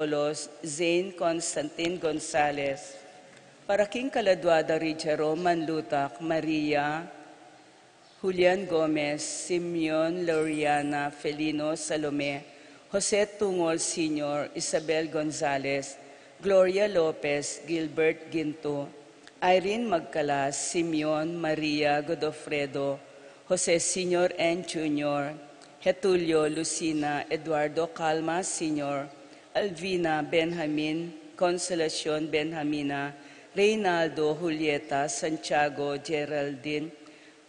Zane Constantine Gonzalez, para King Caladwada Richaro Manlutak, Maria, Julian Gomez, Simeon Loriana Felino Salome, Jose Tungol Sr., Isabel Gonzalez, Gloria Lopez, Gilbert Ginto, Irene Magcalas, Simeon Maria Godofredo, Jose Sr. N. Jr., Getulio Lucina Eduardo Calma Sr., Alvina Benjamin, Consolacion Benjamina, Reynaldo Julieta Santiago Geraldine,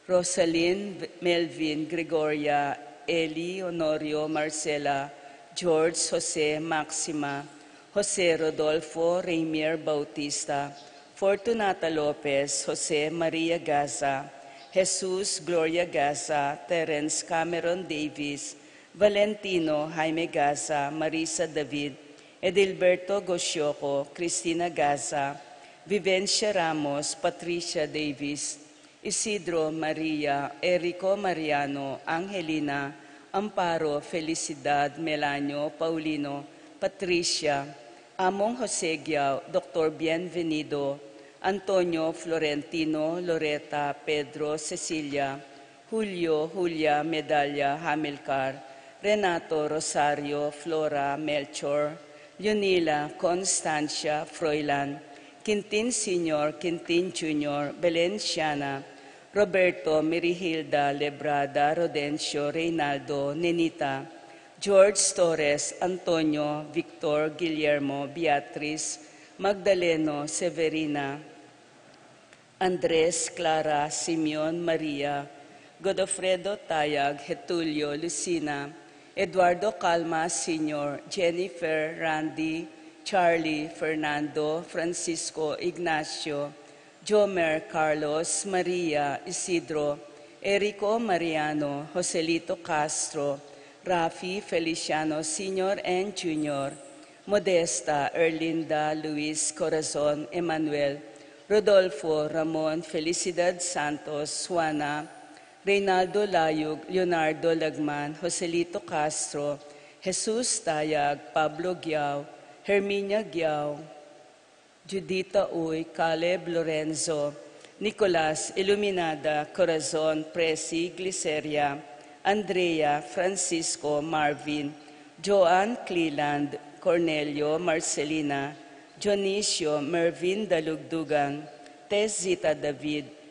Rosalyn Melvin Gregoria, Eli Honorio Marcela, George Jose Maxima, Jose Rodolfo Rainier Bautista, Fortunata Lopez, Jose Maria Gaza, Jesus Gloria Gaza, Terence Cameron Davis, Valentino Jaime Gaza, Marisa David, Edilberto Gosioco, Cristina Gaza, Vivencia Ramos, Patricia Davis, Isidro Maria, Erico Mariano, Angelina, Amparo Felicidad Melanio Paulino, Patricia, Among Jose Giao, Dr. Bienvenido, Antonio Florentino, Loreta, Pedro, Cecilia, Julio, Julia, Medalla, Hamilcar, Renato, Rosario, Flora, Melchor, Leonila, Constancia, Froilan, Quintin Sr., Quintin Jr., Belenciana, Roberto, Mirihilda, Lebrada, Rodencio, Reynaldo, Nenita, George Torres, Antonio, Victor, Guillermo, Beatriz, Magdaleno, Severina, Andres, Clara, Simeon, Maria, Godofredo Tayag, Getulio, Lucina, Eduardo Calma Sr., Jennifer, Randy, Charlie, Fernando, Francisco, Ignacio, Jomer, Carlos, Maria, Isidro, Erico Mariano, Joselito Castro, Rafi Feliciano Sr. and Jr., Modesta, Erlinda, Luis Corazon, Emmanuel, Rodolfo, Ramon, Felicidad Santos, Juana, Reynaldo Layug, Leonardo Lagman, Joselito Castro, Jesus Tayag, Pablo Giao, Herminia Giao, Judita Uy, Caleb Lorenzo, Nicolas Iluminada, Corazon, Presi, Gliceria, Andrea, Francisco, Marvin, Joanne Cleland, Cornelio, Marcelina, Dionisio, Mervin Dalugdugan, Tezita David,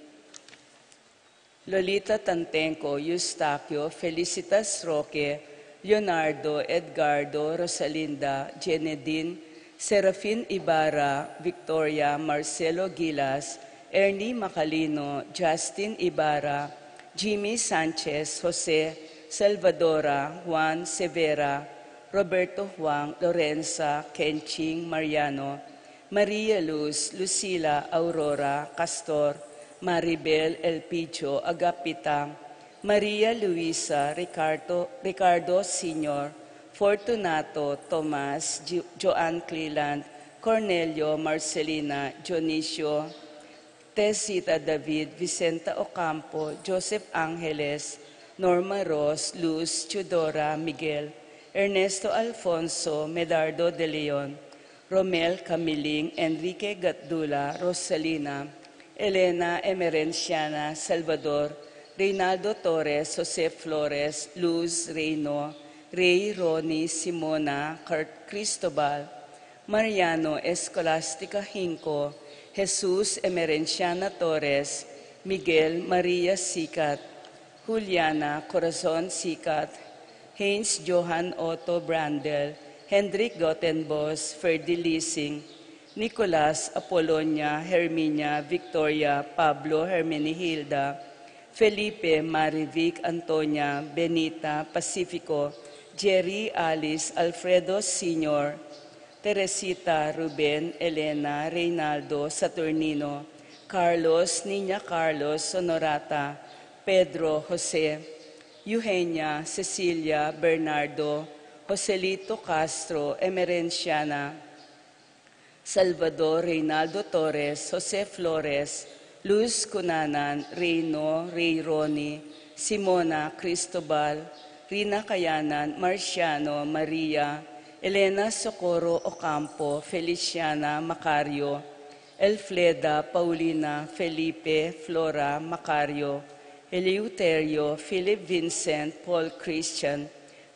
Lolita Tantenco, Eustaquio, Felicitas Roque, Leonardo, Edgardo, Rosalinda, Jenedine, Serafin Ibarra, Victoria, Marcelo Gilas, Ernie Macalino, Justin Ibarra, Jimmy Sanchez, Jose Salvadora, Juan Severa, Roberto Juan, Lorenza, Kenching, Mariano, Maria Luz, Lucila, Aurora, Castor, Maribel, Elpidio, Agapita, Maria Luisa, Ricardo Sr., Fortunato, Tomas, Joanne Cleland, Cornelio, Marcelina, Dionisio, Tezita David, Vicenta Ocampo, Joseph Angeles, Norma Ross, Luz, Chudora, Miguel, Ernesto Alfonso, Medardo de Leon, Romel Camiling, Enrique Gatdula, Rosalina, Elena Emerenciana, Salvador, Reynaldo Torres, Jose Flores, Luz Reyno, Ray Ronnie Simona, Cristobal, Mariano Escolastica Hinco, Jesus Emerenciana Torres, Miguel Maria Sikat, Juliana Corazon Sikat, Haynes Johan Otto Brandel, Hendrik Gottenbos, Ferdi Lising, Nicolas Apolonia, Herminia, Victoria, Pablo Hermenihilda, Felipe Marivic Antonia, Benita, Pacifico, Jerry Alice, Alfredo Sr., Teresita, Ruben, Elena, Reynaldo, Saturnino, Carlos, Niña Carlos, Honorata, Pedro, Jose, Eugenia, Cecilia, Bernardo, Joselito Castro, Emerenciana, Salvador, Reynaldo Torres, Jose Flores, Luz Cunanan, Reyno, Ray Ronnie, Simona, Cristobal, Rina Kayanan, Marciano, Maria, Elena Socorro Ocampo, Feliciana Macario, Elfleda Paulina Felipe Flora Macario, Eleuterio Philip Vincent Paul Christian,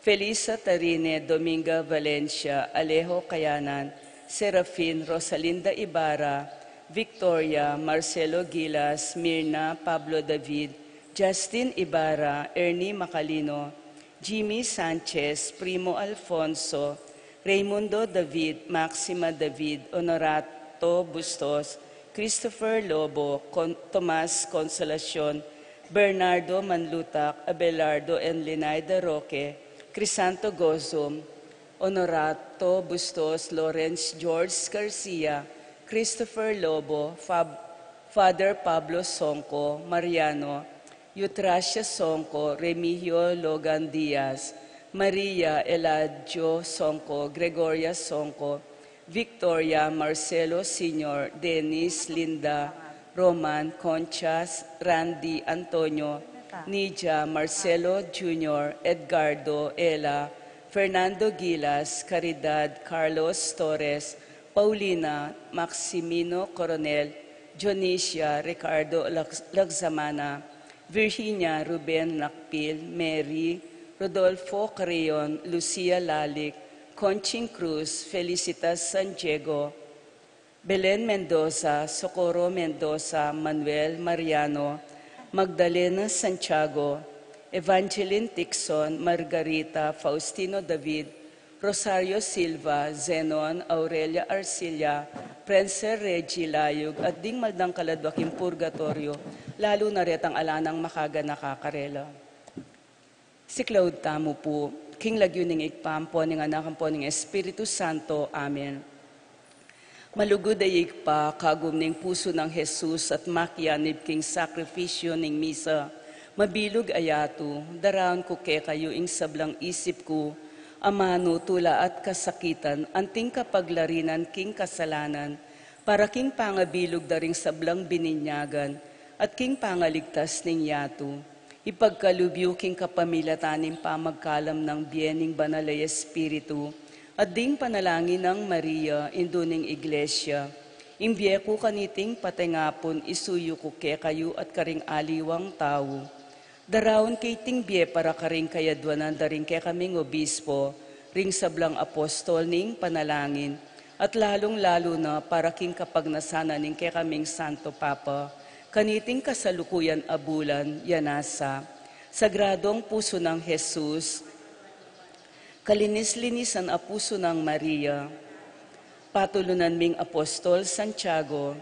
Felisa Tarine Dominga Valencia Alejo Kayanan, Serafin Rosalinda Ibarra, Victoria Marcelo Gilas, Mirna Pablo David, Justin Ibarra, Ernie Macalino, Jimmy Sanchez, Primo Alfonso, Raimundo David, Maxima David, Honorato Bustos, Christopher Lobo, Tomas Consolacion, Bernardo Manlutac, Abelardo and Linaida Roque, Crisanto Gozum, Honorato Bustos, Lawrence George Garcia, Christopher Lobo, Father Pablo Sonco, Mariano, Eutracia Sonco, Remigio Logan Diaz, Maria Eladio Sonco, Gregoria Sonco, Victoria Marcelo Sr., Dennis, Linda, Roman, Conchas, Randy, Antonio, Nidia, Marcelo Jr., Edgardo, Ella, Fernando Gilas, Caridad, Carlos Torres, Paulina, Maximino Coronel, Jonicia, Ricardo Lagzamana, Virginia Ruben Nakpil, Mary, Rodolfo Carrion, Lucia Lalik, Conching Cruz, Felicitas San Diego, Belen Mendoza, Socorro Mendoza, Manuel Mariano, Magdalena Santiago, Evangeline Tixon, Margarita, Faustino David, Rosario Silva, Zenon, Aurelia Arcilla, Prenser Reggie Layug, at ding maldang kaladwaking purgatorio, lalo na ret ang alanang makaga nakakarela. Si Claude Tamo po, King Lagyuning Ikpampo, ning anakan po ng Espiritu Santo. Amen. Malugod ay ikpa, kagum ning puso ng Jesus at makyanib king sakripisyo ning misa. Mabilog ayato, daraon ko ke kayo ing sablang isip ko, amano, tula at kasakitan, anting kapaglarinan king kasalanan, para king pangabilog daring sablang bininyagan, at king pangaligtas ning yato. Ipagkalubyo king kapamilataning pamagkalam ng biening banalay Espiritu, at ding panalangin ng Maria, induning Iglesia. Imbye ko kaniting patengapon, isuyo ko ke kayo at karing aliwang tao. Darawon kay tingbye para karing kayadwanan daring ke kaming obispo, ring sablang apostol ning panalangin, at lalong-lalo na para king kapagnasana ning ke kaming Santo Papa, kaniting kasalukuyan abulan, yanasa, sagradong puso ng Jesus, kalinis-linisan a puso ng Maria, patulunan ming Apostol Santiago,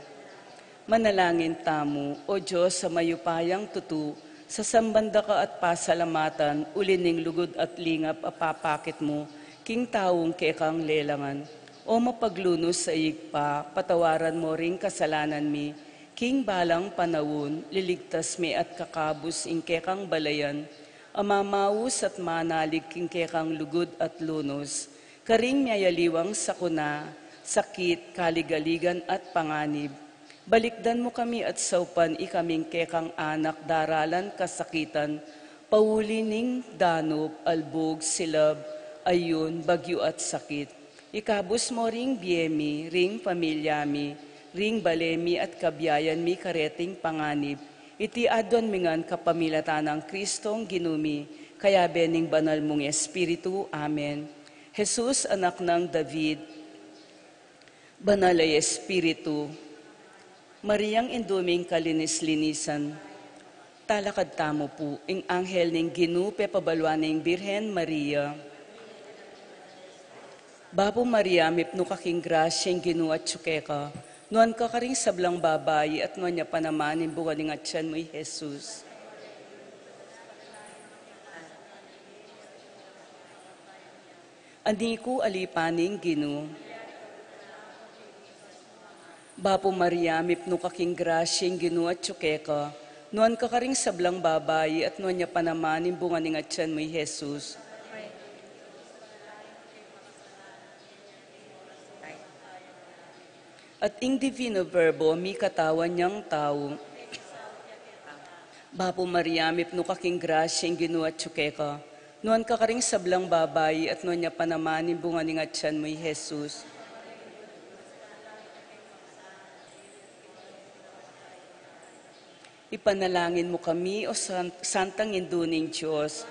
manalangin tamo, O Diyos sa mayupayang tutu, sa sambanda ka at pasalamatan, ulining lugod at lingap apapakit mo, king taong kekang lelangan, o mapaglunos sa igpa, patawaran mo ring kasalanan mi, king balang panawon, liligtas mi at kakabus ing kekang balayan, amamawus at manalig king kekang lugod at lunos, karing miyayaliwang sakuna, sakit, kaligaligan at panganib. Balikdan mo kami at saupan ikaming kekang anak, daralan kasakitan, paulining danop, albog, silab, ayun, bagyo at sakit. Ikabus mo ring biyemi, ring pamilyami, ring balemi at kabiyayan mi kareting panganib. Iti adon mingan kapamilatan ng Kristong ginumi, kaya bening banal mong Espiritu. Amen. Jesus, anak ng David, banal ay Espiritu, Mariang induming kalinis-linisan, talakad tamo po, ing anghel ning ginupe pabalwan ning Birhen Maria. Bapo Maria, mipno kaking grasyeng ginu at tsukeka, nuan ka karing sablang babayi at nuan niya panaman bunga ning atyan mo'y Jesus. Ani ko alipaning ginu. Bapo Maria, mipno kaking grasyeng ginu at tsukeka, nuan ka karing sablang babayi at nuan niya panaman bunga ning atyan mo'y Jesus. At ing divino verbo, mi katawan niyang tao. Bapo Maria, mipno kaking grasyeng ginu at tsukeka, Nuan ka karing sablang babay at nuan niya panamanin bunga ni ngatsan mo'y Jesus. Ipanalangin mo kami o santang induning Diyos.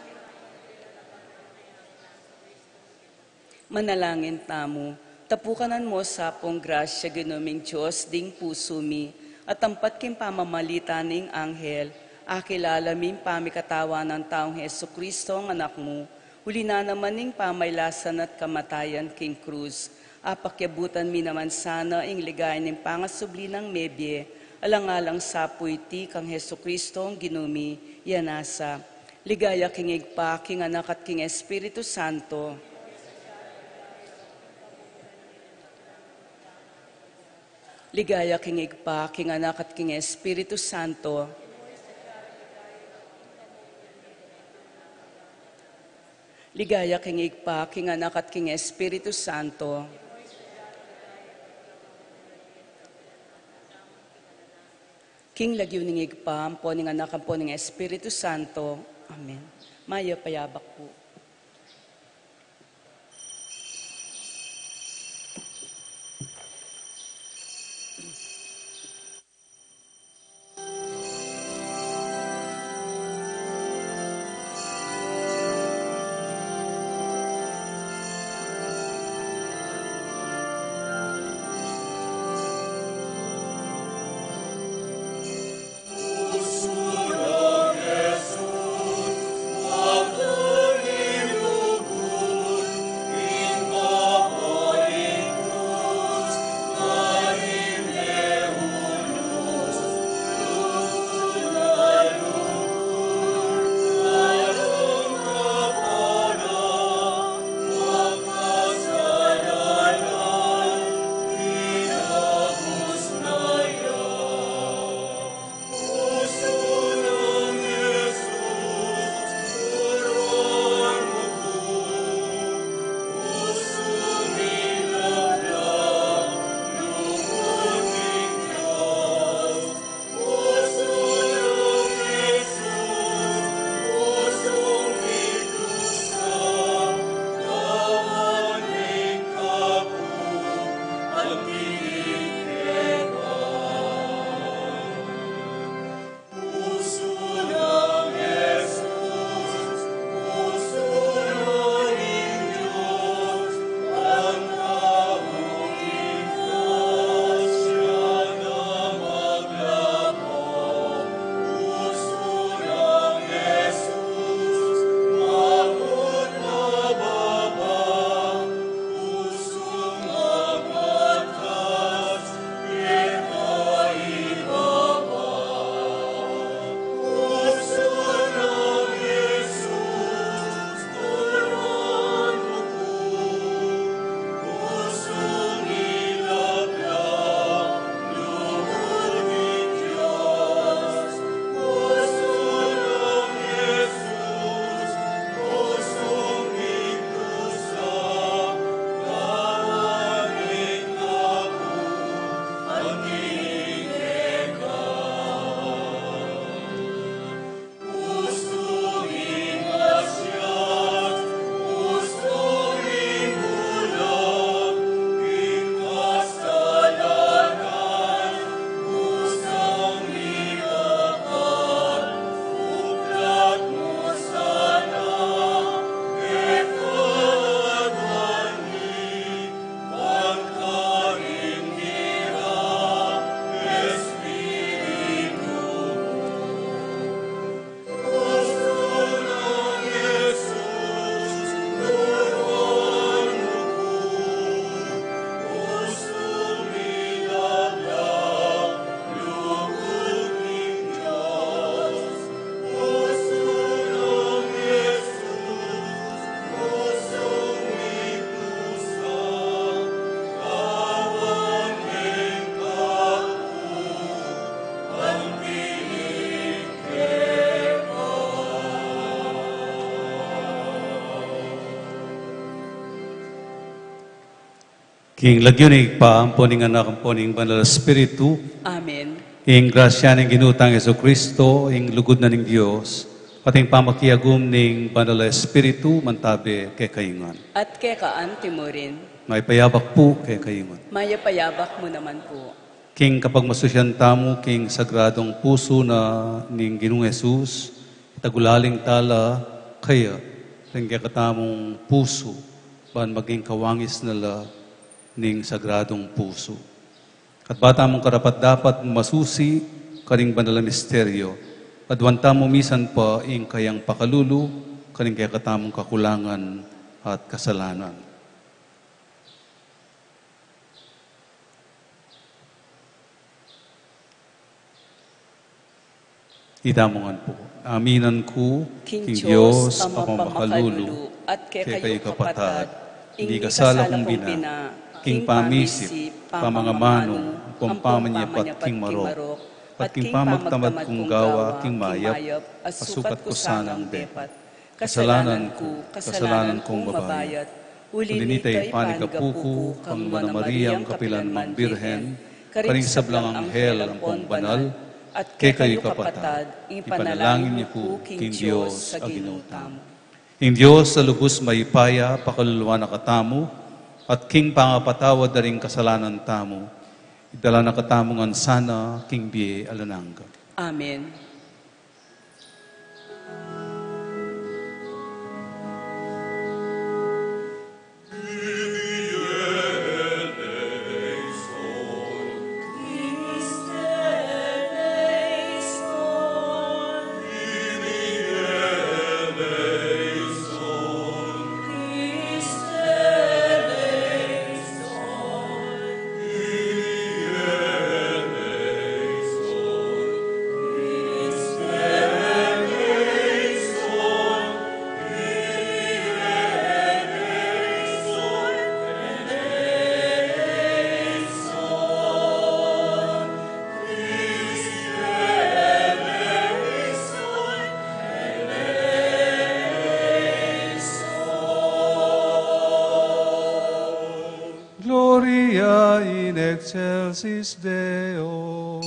Manalangin tamo, tapukanan mo sa pong grasya ginuming Diyos ding puso mi, at tampat kim pamamalita ning anghel, akilala min pamikatawa ng taong Heso Kristo ang anak mo, huli na naman ning pamaylasan at kamatayan king krus, apakyabutan mi naman sana ing ligay ning pangasubli ng mebye, alang-alang sapoy ti kang Heso Kristo ang ginumi, yanasa, ligaya kingig pa, king anak at king Espiritu Santo. Ligaya kingig pa, king anak at king Espiritu Santo. Ligaya kingig pa, king anak at king Espiritu Santo. King lagyo ningig pa, ampo ning anak ampo ning Espiritu Santo. Amen. Maya payabak po. King lagyo ni paampo ning anak ampo ning banal Espiritu. Amen. Ing grasya ning ginutang Hesus Kristo, ing lugod na ning Dios, Kating pamakiagum ning Banal na Espiritu, mantabi kay kayungan. At kekaan timurin, May payabak po kay kayungan. mayapayabak mo naman po. King kapag masusyan tamo, king sagradong puso na ning Ginoong Jesus, tagulaling tala, kaya, tingkaya katamong puso, ban maging kawangis nala ning sagradong puso. At bata mong karapat dapat masusi, karing banal na misteryo, kadwanta mo misan pa ing kayang pakalulu, karing kaya katamong kakulangan at kasalanan. Idamongan po. Aminan ko, King Diyos, Diyos, ako makalulu, at kay kayo kayo kapatad, hindi hindi kasala kasala kong kong bina, king pamisip, pamangamanong, pampamanyapat, king marok, at king pamagtamad kong gawa, king mayap, pasukat ko sanang depat. Kasalanan kong mabayat, ulinitay panikapuko, kang Mariam kapilan mang birhen, karing sablang anghel ang pong banal, at kay kayo kapatad, ipanalangin niyo po, King Diyos, sa ginutamo. King Diyos, sa lubos may paya, pakaluluwa na katamo, at King pangapatawad na rin kasalanan tamo, idala na katamongan sana, King Bie Alananga. Amen. Gloria in excelsis Deo.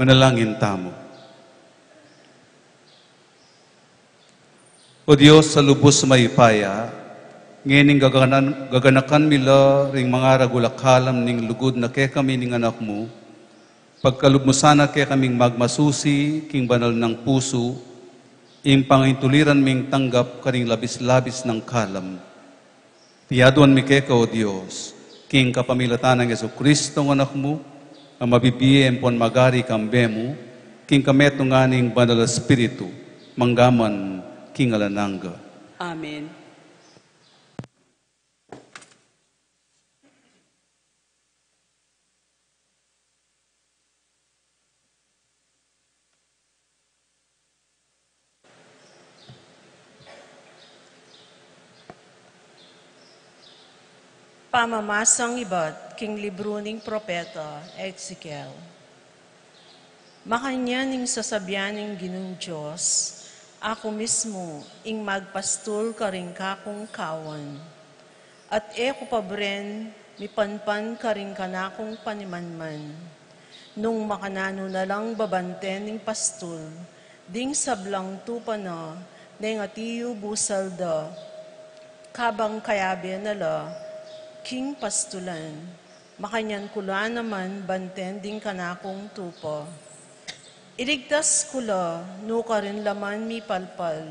Manalangin tamo. O Diyos, sa lubos may paya, ngayon gaganakan mila ring mga ragulakalam ning lugod na kaya kami ning anak mo, pagkalub mo sana kaya kaming magmasusi, king banal ng puso, ing pangintuliran ming tanggap karing labis-labis ng kalam. Tiyaduan mi kaya ka, O Diyos, king kapamilatan ng Yesu Kristo ng anak mo, ang mabibiyem pon magari kambe mo, king kameto nganing banal espiritu, manggaman king alananga. Amen. Pamamasang iba't king libro ning propeta Ezekiel. Makanya ning sasabyan ning Ginoong Diyos, ako mismo ing magpastol karing kakong kawan. At eko pabren, mipanpan karing kanakong panimanman. Nung makanano na lang babanten ning pastol, ding sablang tupa na, neng atiyo busalda, kabang kayabe nala, king pastulan, makanyan kula naman banten ding kanakong tupa. Iligtas kula, no ka rin laman mi palpal,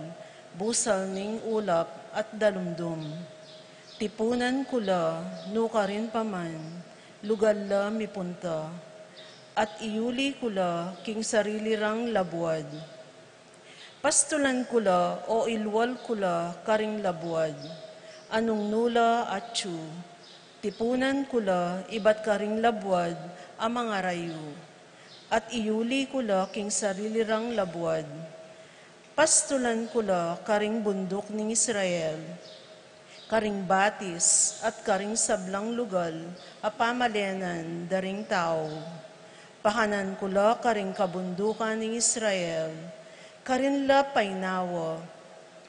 busal ning ulap at dalumdum. Tipunan kula, no ka rin paman, lugal la mi punta. At iuli kula, king sarili rang labuad. Pastulan kula, o ilwal kula, karing labuad. Anong nula at tsu, tipunan kula, iba't karing labuad, ang mga rayo. At iuli kula, king sarili rang labuad. Pastulan kula, karing bundok ning Israel, karing batis, at karing sablang lugal, apamalenan, daring tao. Pakanan kula, karing kabundukan ning Israel, karin la painawa,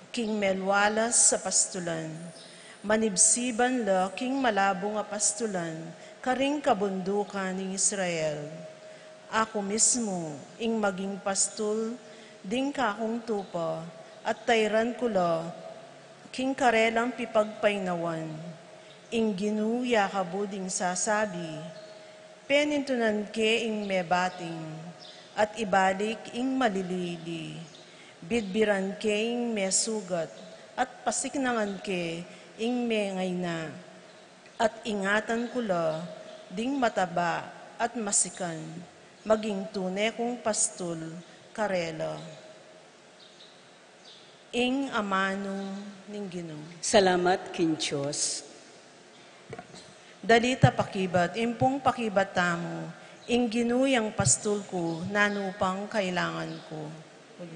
king melwalas sa pastulan. Manibsiban la king malabo nga pastulan, karing kabundukan ng Israel. Ako mismo, ing maging pastol, ding kakong tupa, at tayran ko la, king karelang pipagpainawan. Ing ginuya kabuding sasabi, penintunan ke ing mebating, at ibalik ing malilili. Bidbiran ke ing mesugat, at pasiknangan ke ing mengay na, at ingatan kula, ding mataba at masikan, maging tunay kong pastol, karela. Ing amano ning Ginoo. Salamat kin Diyos. Dalita pakibat, impong pakibat tamo, ing ginuyang pastol ko, nanupang kailangan ko.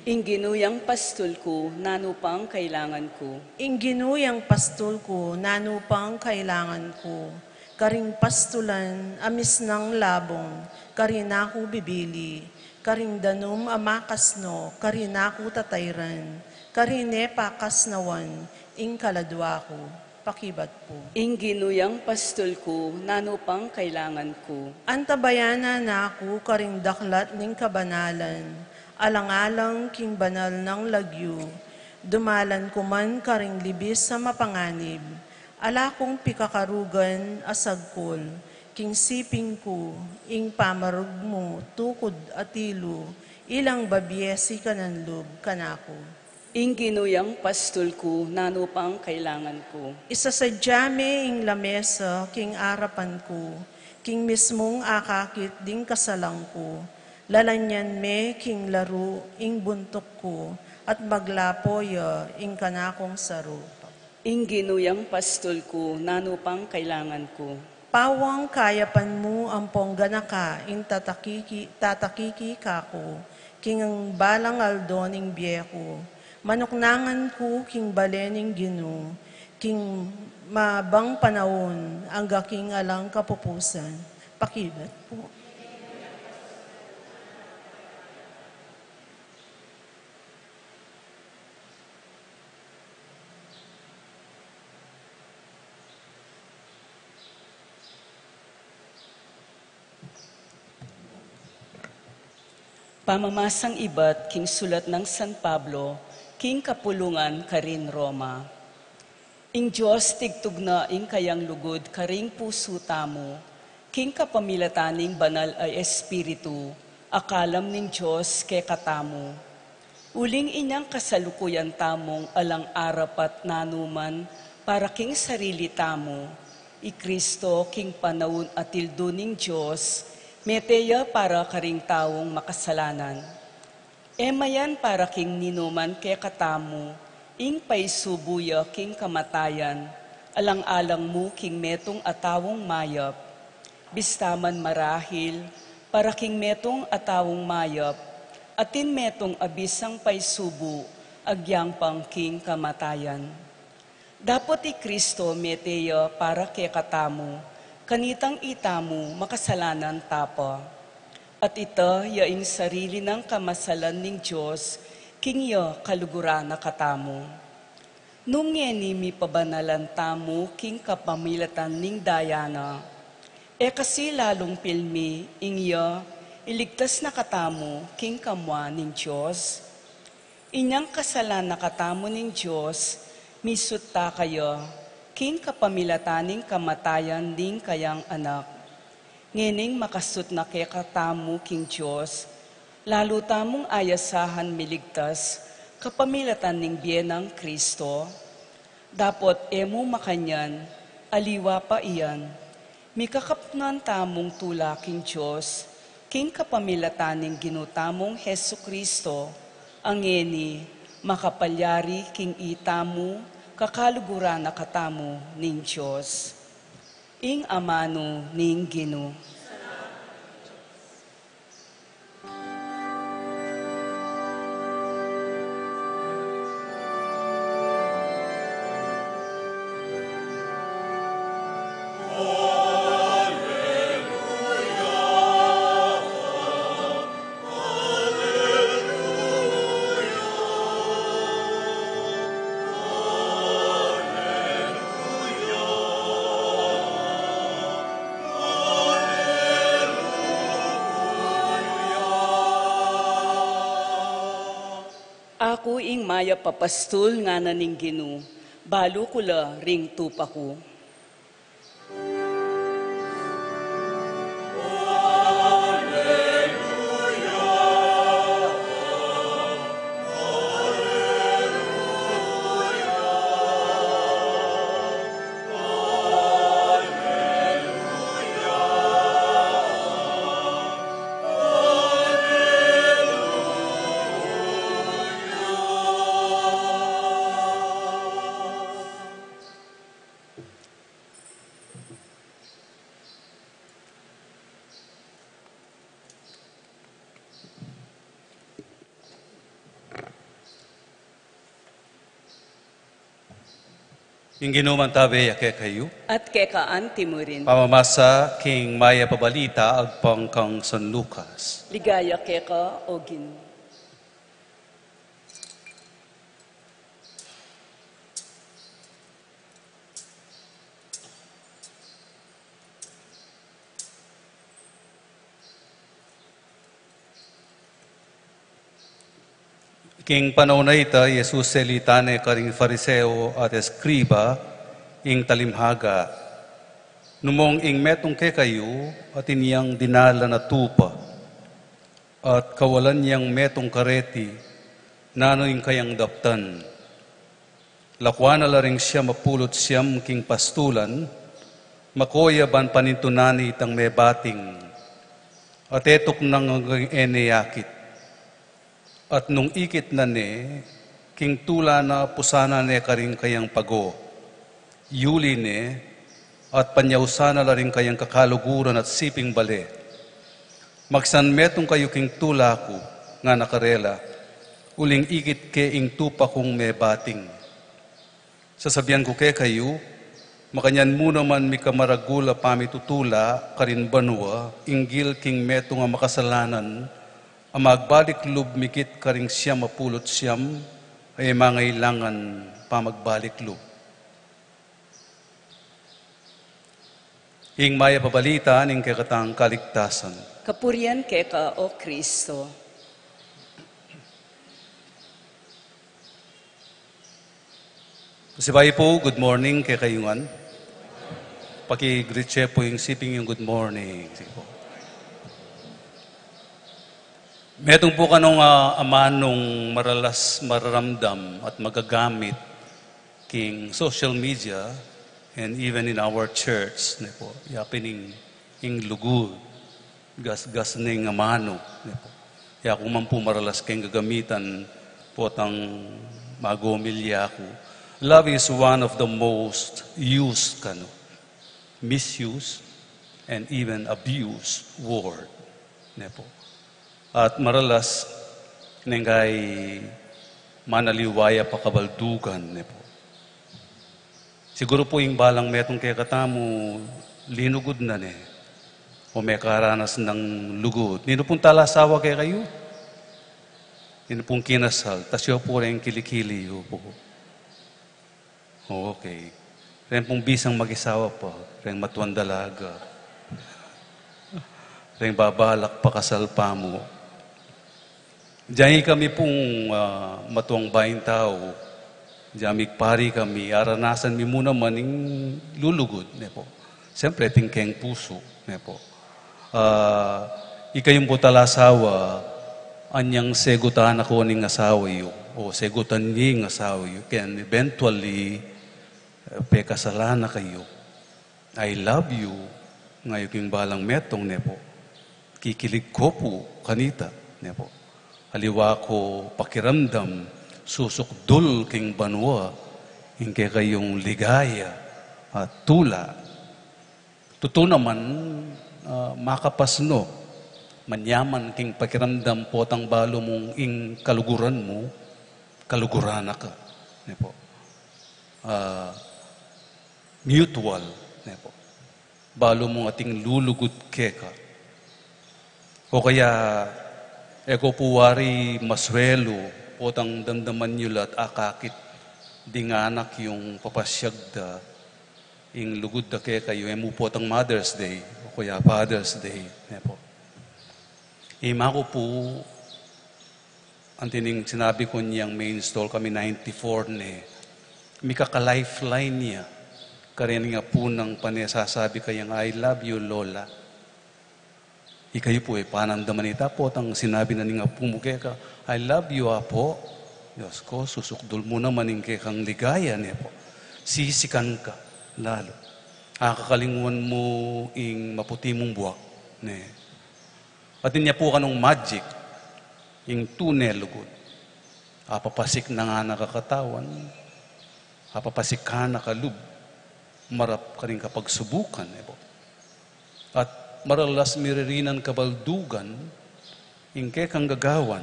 Ing ginuyang pastol ko, nanupang kailangan ko. Ing ginuyang pastol ko, nanupang kailangan ko. Karing pastulan, amis ng labong, karin ako bibili. Karing danum amakasno, karin ako tatayran. Karine pakasnawan, ing kaladwa ko. Pakibat po. Ing ginuyang pastol ko, nanupang kailangan ko. Antabayana na ako karing daklat ning kabanalan. Alang-alang king banal ng lagyo, dumalan ko man karing libis sa mapanganib, ala kong pikakarugan asagkol, king siping ko, ing pamarug mo, tukod at ilo, ilang babiesi kananlub kanako. Ing ginuyang pastol ko, nanupang kailangan ko. Isasadyame ing lamesa, king arapan ko, king mismong akakit ding kasalang ko, lalanyan me king laro ing buntok ko, at maglapoya ing kanakong saro. Ing ginuyang pastol ko, nanupang kailangan ko. Pawang kayapan mo ang pongganaka, ing tatakiki kako, king ang balang aldoning biyeko, manuknangan ko king balening Ginoo, king mabang panahon, ang gaking alang kapupusan. Pakibat po. Pamamasang iba't king sulat ng San Pablo, king kapulungan karin Roma. Ing Diyos tigtugna ing kayang lugod karing puso tamo, king kapamilataning banal ay espiritu, akalam ning Diyos ke katamo. Uling inyang kasalukuyan tamong alang arapat nanuman, para king sarili tamo, i Kristo king panawon atildo ning Diyos, meteya para karing tawong makasalanan. Mayan para king ninuman ke katamu, ing paisubuya king kamatayan, alang-alang mo king metong atawong mayap, bistaman marahil, para king metong atawong mayap, atin metong abisang paisubu, agyang pang king kamatayan. Dapot ti Kristo meteya para ke katamu, kanitang itamu makasalanan tapa. At ito yaing sarili ng kamasalan ning Diyos, king ya kalugura na katamu. Nung ngeni mi pabanalan tamu, king kapamilatan ning dayana, kasi lalong pilmi, ingya, iligtas na katamu, king kamwa ning Diyos. Inyang kasalan na katamu ning Diyos, misutta kayo, king kapamilataning kamatayan ding kayang anak. Ngening makasut na kay katamu king Diyos, lalo tamong ayasahan miligtas, kapamilatan ning biyenang Kristo. Dapot emo makanyan, aliwa pa iyan, mikakapnan tamong tula king Diyos, king kapamilataning ginutamong Hesu Kristo, ang ngeni, makapalyari king itamu, kakalugura na katamu ning Diyos. Ing amano ning Gino. Ako ing maya papastul nga naning Gino, balo kula ring tupa ko. Inginuman tabi ake kayo. At kekaan timurin. Pamamasa king maya pabalita agpang kang San Lucas. Ligaya keka o Gino. King panahon na ita, Jesus selitane karing fariseo at eskriba, ing talimhaga. Numong ing metong ke kayo, at inyang dinala na tupa, at kawalan niyang metong kareti, nano ing kayang daptan. Lakwana la ring siya mapulot siyam king pastulan, makoya ban panintunani itang mebating, at etok nang eneyakit. At nung ikit na ne, king tula na pusana ne karing kayang pago, yuli ne, at panyausana la rin kayang kakaluguran at siping bale. Magsanmetong kayo king tula ko, nga nakarela, uling ikit ke ing tupa kong may bating. Sasabihan ko ke kayo, makanyan mo naman mi kamaragula pamitutula, karin banwa, inggil king meto nga makasalanan, ang magbalik lub mikit karing siyam mapulot siyam ay mangailangan pa magbalik lub. Ing maya pabalita ning kakatang kaligtasan. Kapurian keka o Kristo. Sibay po, good morning kay kayungan. Paki-greet po yung siping yung good morning. Sige po. Metong po kanong amanong maralas mararamdam at magagamit king social media and even in our church ne po yapining ing lugud gas ning amano ne po Kaya kung man po maralas kayong gagamitan po tang magomilya ko. Love is one of the most used, misused, and even abused word. Ne po. At maralas, nengay manaliwaya pa kabaldugan. Ne po. Siguro po yung balang metong kaya katamo, linugod na ne. O may karanas ng lugod. Nino pong talasawa kaya kayo? Nino pong kinasal. Tas yun po rin kilikili yun po. Okay. Ren pong bisang mag-isawa pa. Ren matuan dalaga. Ren babalak pa kasal pa mo. Diyan kami pong matuang baing tao. Diyan pari kami. Aranasan mi muna maning lulugod. Ne po. Siyempre, tingkeng puso. Ne po. Ikayong po talasawa, anyang segutan ako ning asawa yu. O segutan niya ng asawa yu. Kaya eventually, pekasalan na kayo. I love you. Ngayon yung balang metong, ne po. Kikilig ko po, kanita, ne po. Haliwa ko pakiramdam, susukdul king banwa, hingke kayong ligaya at tula. Totoo naman, makapasno, manyaman king pakiramdam po tang balo mong ing kaluguran mo, kaluguran ka. Ne po. Mutual. Ne po. Balo mong ating lulugod keka. O kaya, eko puwari maswelo, potang damdaman nyo at akakit, di nga anak yung papasyagda, yung lugod da kaya kayo, emu potang Mother's Day, o kaya Father's Day. Ne po. Ima ko po, ang tining sinabi ko niyang main stall kami 94 ne, may kaka-lifeline niya, kaya nga po ng panisasabi kayang I love you, Lola. Ikayo po panandaman ita po, ang sinabi na nga po mo kaya ka, I love you, Apo. Diyos ko, susukdul mo naman yung kekang ligaya niya po. Sisikan ka, lalo. Akakalinguan mo yung maputi mong buwak. Ne. At niya po kanong magic, yung tunel lugod. Apapasik na nga nakakatawan, apapasik ka nakalub, marap ka rin kapag subukan. Ne po. At maralas miririnan kabaldugan, yung kekang gagawan,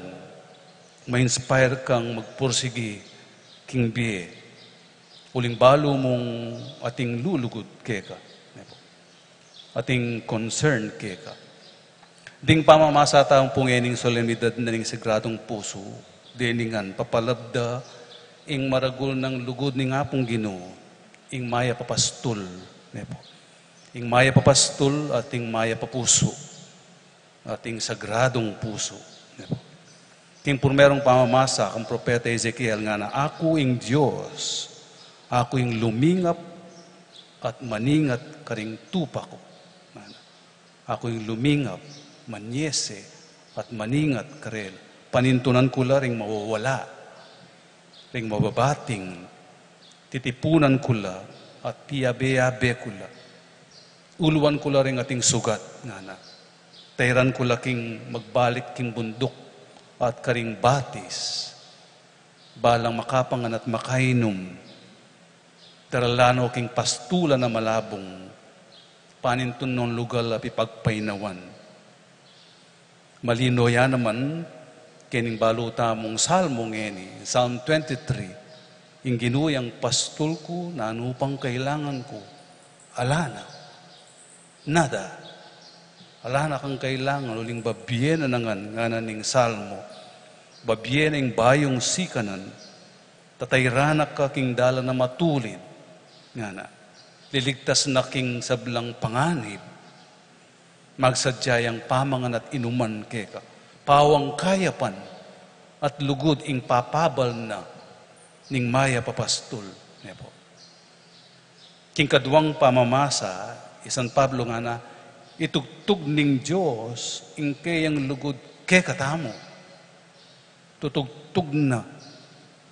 ma-inspire kang magpursigi king biye. Uling balo mong ating lulugod keka. Ating concern keka. Ding pamamasa taong pungening solemnidad na ning sagradong puso, diningan papalabda, ing maragul ng lugod ni nga pong Ginoo, ing maya papastul. Nepo. Ing maya papastul at ing maya papuso. Ating sagradong puso. King purmerong pamamasa ang propeta Ezekiel nga na ako ing Diyos, ako ing lumingap at maningat karing tupa ko. Ako ing lumingap, manyese at maningat karel. Panintunan ko la ring mawawala, ring mababating, titipunan ko la at piyabe-yabe ko la. Uluan ko la ring ating sugat nga na. Tayran ko laking magbalik king bundok at karing batis, balang makapangan at makainom, taralano king pastula na malabong, panintun ng lugar at ipagpainawan. Malino yan naman, kining baluta mong salmo ngeni, Psalm 23, yung ginuyang pastul ko na anupang kailangan ko, alana, nada. Ala na kang kailangan, uling babiyena nangan, nga naning salmo. Babiyena yung bayong sikanan, tatayranak ka king dala na matulid. Nga na, liligtas na king sablang panganib. Magsadyayang pamangan at inuman keka. Pawang kayapan at lugod ing papabal na ning maya papastul. Nepo. King kadwang pamamasa, San Pablo nga na, itugtog ning Diyos, ing kayang lugod ke katamo. Tutugtog na,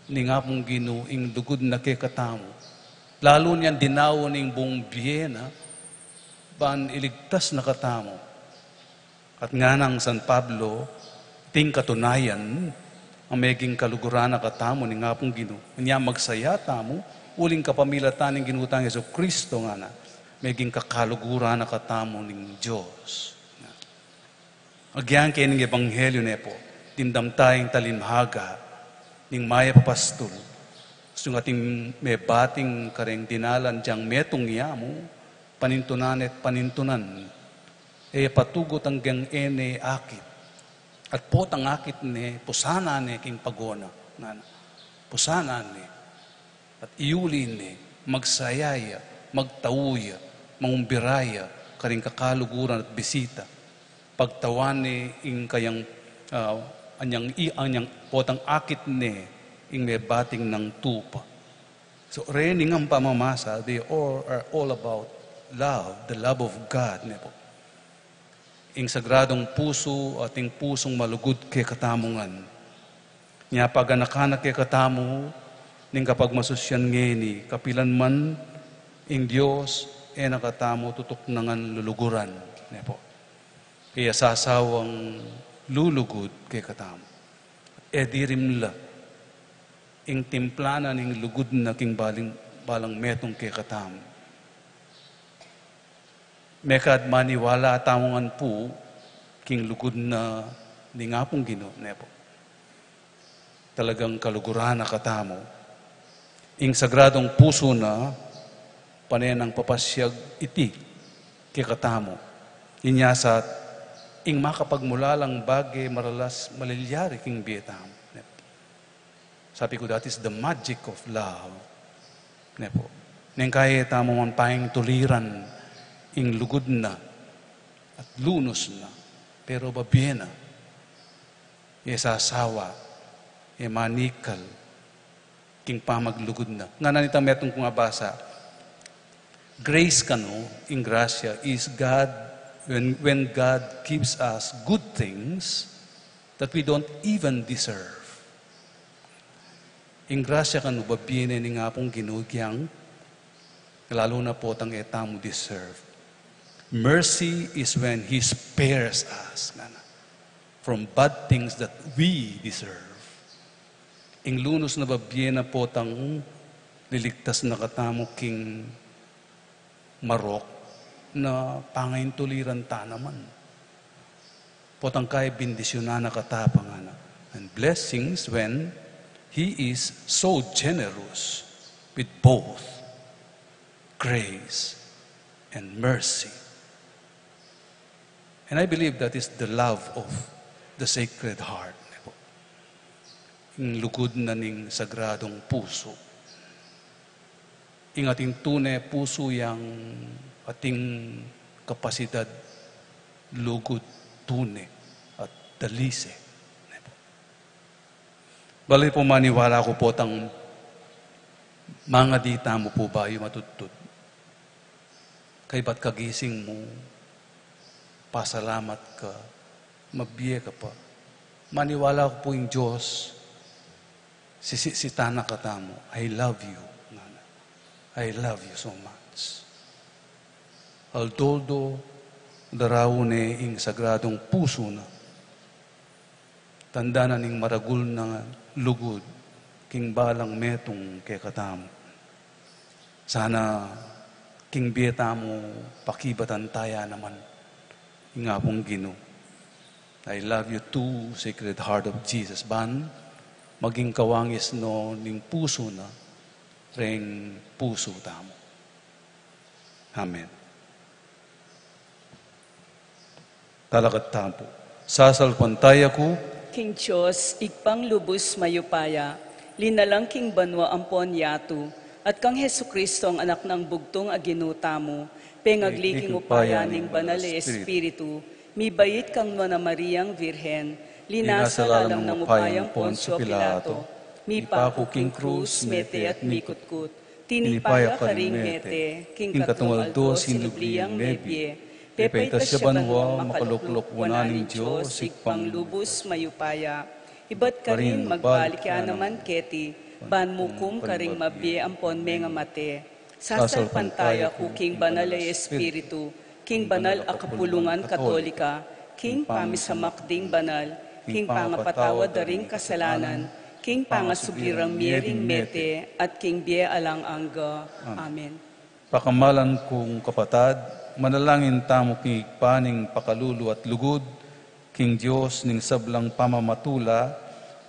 ni nga pong Ginoo, ing lugod na ke katamo. Lalo niyan dinawo ning buong biyena, baan iligtas na katamo. At nga nang San Pablo, Ting katunayan, ang meging kaluguran na katamo ni nga pong Ginoo. Niya magsaya tamo, uling kapamilatan ng ginutang Yesu Kristo nga na, meging kakaluguran na katamo ng Diyos. Agyan kayo ng Ebanghelyo na po, tindam tayong talimhaga, ning maya papastol, so ating may bating kareng dinalan diyang metong yamo, panintunan at panintunan, patugot ang gang ene akit. At potang akit ni, pusana ni king pagona. Pusana ni. At iulin ni, magsayaya, magtauya, mangumbiraya, karing kakaluguran at bisita. Pagtawan ni, ing kayang, anyang potang akit ni, ing may bating ng tupa. So, rening ang pamamasa, they are all about love, the love of God. Nepo. Ing sagradong puso, ating pusong malugod kay katamungan. Nya paganakan kay katamo, ning kapag masusyan ngeni, kapilan man, ing Diyos, nakatamo tutok nangan luluguran. Nepo. Kaya sasawang lulugod kay katamo. Dirimla, ing timplana ning lugod na king balang metong kay katamo. Mekad maniwala tamongan po king lugod na ni nga pong Ginoo nepo. Talagang kaluguran na katamo. Ing sagradong puso na panenang papasyag iti kay katamo. Inyasat ing makapagmulalang bagay maralas malilyari king biyetamo. Nepo. Sabi ko that is the magic of love. Nepo. Neng kaya tamo man paing tuliran ing lugod na at lunos na, pero babiyena, sasawa, manikal, king pamaglugod na. Nga nanitang metong kung abasa, grace kano, ing grasya, is God, when God gives us good things that we don't even deserve. Ing grasya kano, babiyena ni nga pong ginugyang, lalo na po tang etamo deserve. Mercy is when He spares us from bad things that we deserve. Ing lunos na babiyena po tang liligtas na katamo king marok na pangayin tuliran ta naman. Potang kay bindisyonan na katapang and blessings when He is so generous with both grace and mercy. And I believe that is the love of the Sacred Heart. Ing lugod na ning sagradong puso. Ing ating tunay puso yang ating kapasidad lugod tunay at dalise. Bali po maniwala ko po tang mga dita mo po ba yung matutod? Kay ba't kagising mo? Pasalamat ka, mabiye ka pa. Maniwala ko po yung Diyos, sisitana ka tamo, I love you, Nana. I love you so much. Although, daraw ne ing sagradong puso na, tanda na ning maragul na lugod, king balang metong kay katamo. Sana, king biyeta mo, pakibatan taya naman, nga pong Ginoo. I love you too, Sacred Heart of Jesus. Ban, maging kawangis no, ning puso na, reng puso tamo. Amen. Talakat tampo. Sasalpantay ako, King Diyos, igpang lubos mayupaya, linalang king banwa ampon yatu, at kang Hesu Kristo ang anak ng bugtong aginuta mo, pengagliking upaya ning banal e Espiritu, mi bayit kang na Mariang Virhen, linasa lalang ng upayang Poncio Pilato, mi pako king krus, mete at mikutkut, tinipaya ka ring mete, king katungaldo sinubliyang nebye, pepaitas siya banwa, makaluklok wananing Diyos, ikpang lubos mayupaya, ibat ka rin magbalik ya naman keti, ban mukum ka ring mabye ampon menga mate, sasalpantaya ko king banal ay Espiritu, king banal a kapulungan katolika, king pamisamakding banal, king pangapatawad daring kasalanan, king pangasubirang miring mete, at king bie alang angga. Amen. Pakamalan kong kapatad, manalangin tamo king paning pakalulu at lugod, king Diyos ning sablang pamamatula,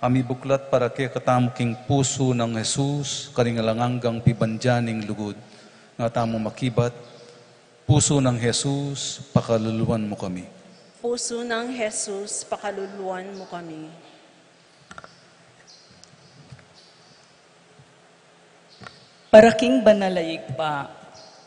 ami buklat para kay katamo king puso ng Jesus, karingalanganggang pibandyaning lugod, nga tamo makibat, puso ng Jesus, pakaluluan mo kami. Puso ng Jesus, pakaluluan mo kami. Para king banalayig pa,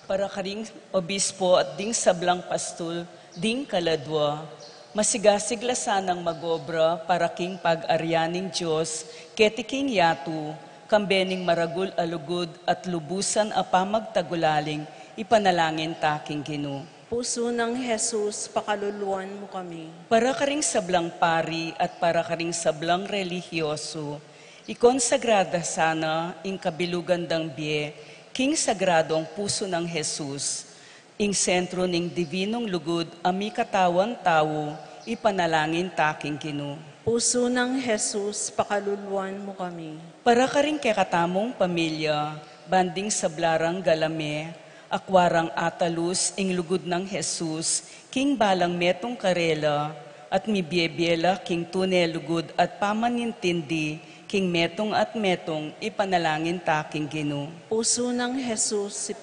para karing obispo at ding sablang pastul, ding kaladwa, masigasigla sanang magobra para king pag-aryaning Diyos, keti king yatu, kambening maragul alugod at lubusan apamagtagulaling, ipanalangin taking Gino. Puso ng Jesus, pakaluluan mo kami. Para karing sablang pari at para karing sablang relihiyoso, ikonsagrada sana ing kabilugandang bie, king sagradong puso ng Jesus, ing sentro ning divinong lugod, ami katawan tao, ipanalangin taking Gino. Puso ng Jesus, pakaluluan mo kami. Para karing kekatamong pamilya, banding sablarang galame, akwarang atalus ing lugod ng Jesus, king balang metong karela, at mibiebela king tunel lugod at pamanintindi, king metong at metong, ipanalangin taking Gino. Puso ng Jesus,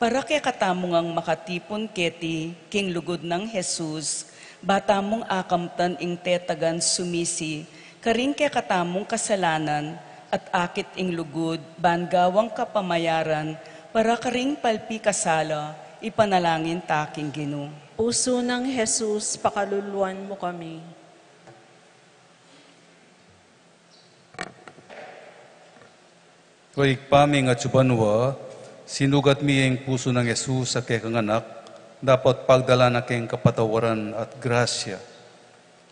Para kay katamong ang makatipon keti, king lugod ng Jesus, batamong akamtan ing tetagan sumisi, karing kay katamong kasalanan, at akit ing lugod, bangawang kapamayaran, para karing palpi kasala, ipanalangin taking Gino. Puso ng Jesus, pakaluluan mo kami. Kuig paming at subanwa, sinugat mi ang puso ng Jesus sa kekang anak, dapat pagdala na keng kapatawaran at grasya.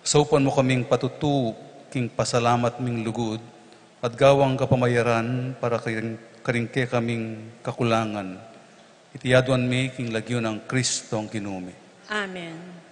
Saupan mo kaming patutu, king pasalamat ming lugod, at gawang kapamayaran para karingke kaming kakulangan. Itiyaduan mi king lagyo ng Kristo ang Ginoo. Amen.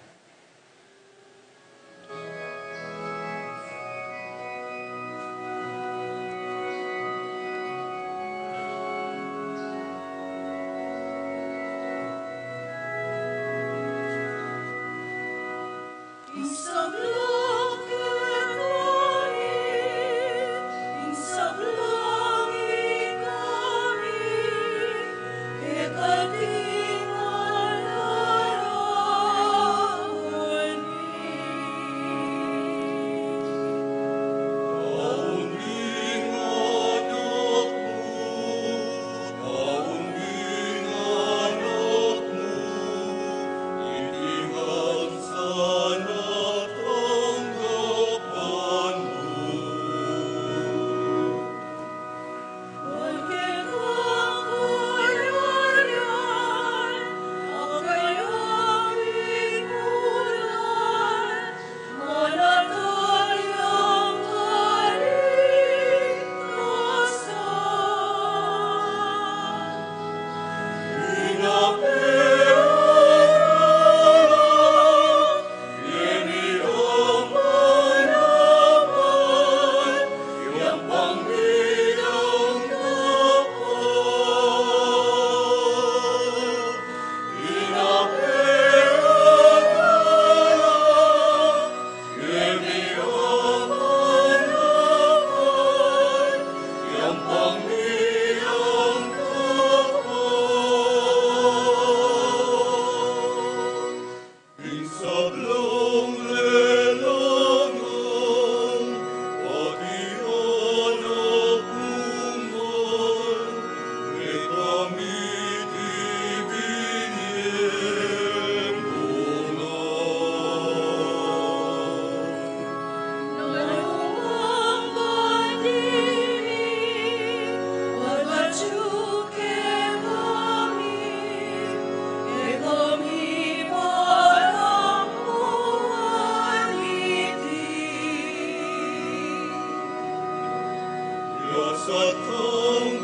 Sa tanggapan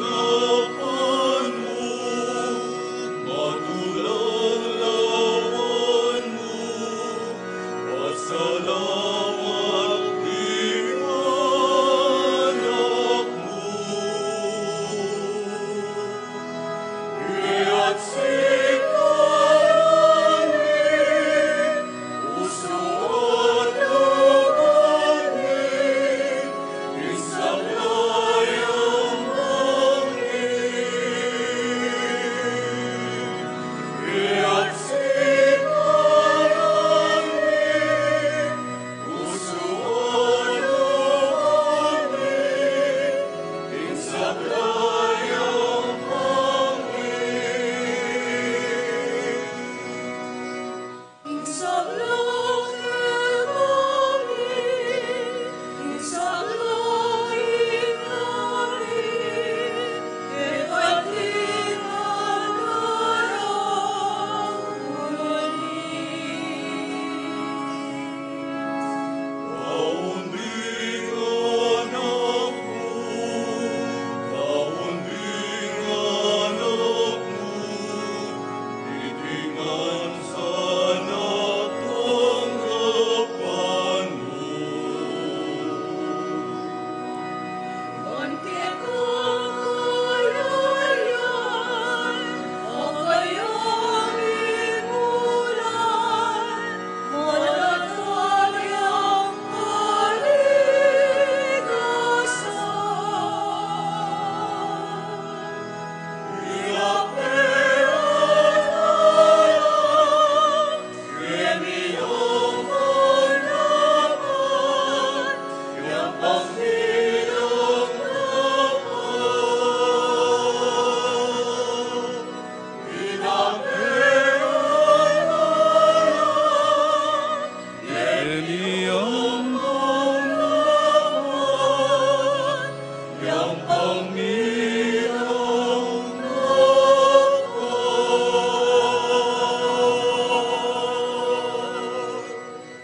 mo, matulang lawan mo, pasalamat.